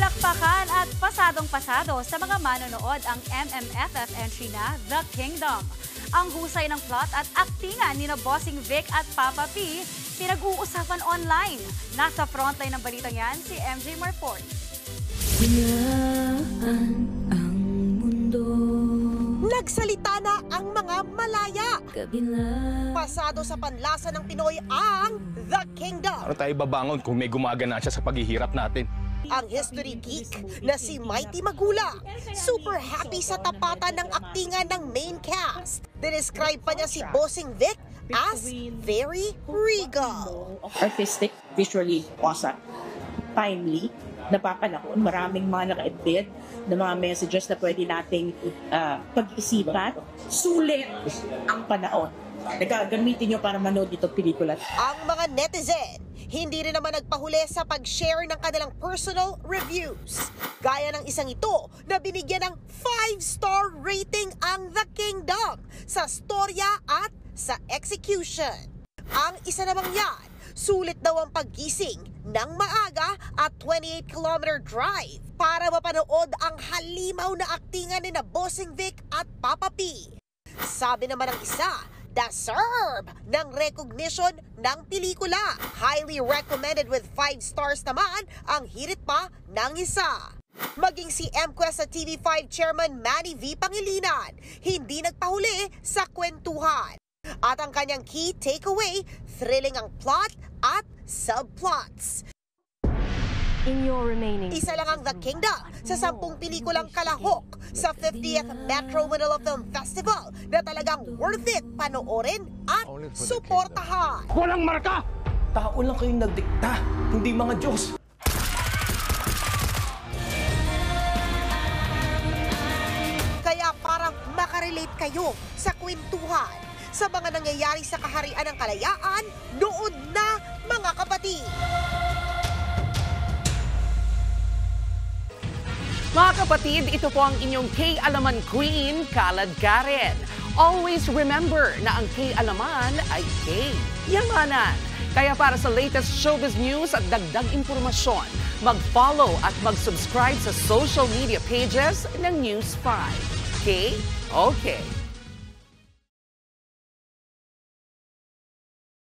Palakpakan at pasadong-pasado sa mga manonood ang MMFF entry na The Kingdom. Ang husay ng plot at aktingan ni Bossing Vic at Papa P pinag-uusapan online. Nasa frontline ng balitang yan si MJ Marfort. Ang mundo. Nagsalita na ang mga Malaya. Pasado sa panlasa ng Pinoy ang The Kingdom. Ano tayo babangon kung may gumagana siya sa paghihirap natin? Ang history geek na si Mighty Magula, super happy sa tapatan ng aktingan ng main cast. Describe pa niya si Bossing Vic as very regal. Artistic, visually awesome, timely, napapanahon, maraming mga naka-embed na mga messages na pwede nating pag-isipan. Sulit ang panahon. Nagagamitin nyo para manood itong pelikula. Ang mga netizen, hindi rin naman nagpahuli sa pag-share ng kanilang personal reviews. Gaya ng isang ito na binigyan ng 5-star rating ang The Kingdom sa storya at sa execution. Ang isa namang yan, sulit daw ang paggising ng maaga at 28-kilometer drive para mapanood ang halimaw na aktingan ni Bossing Vic at Papa P. Sabi naman ng isa, deserve ng recognition ng pelikula. Highly recommended with 5 stars naman ang hirit pa ng isa. Maging si MQuest at TV5 Chairman Manny V. Pangilinan, hindi nagpahuli sa kwentuhan. At ang kanyang key takeaway, thrilling ang plot at subplots. Isa lang ang The Kingdom sa 10 pelikulang kalahok sa 50th Metro Manila Film Festival na talagang worth it panoorin at suportahan. Walang marka! Tao lang kayong nagdikta, hindi mga Diyos. Kaya para makarelate kayo sa kwentuhan sa mga nangyayari sa kaharian ng kalayaan, nood na mga kapatid! Mga kapatid, ito po ang inyong K-Alaman Queen, Kalad Karen. Always remember na ang K-Alaman ay K-Yamanan. Kaya para sa latest showbiz news at dagdag impormasyon, mag-follow at mag-subscribe sa social media pages ng News 5. K? Okay.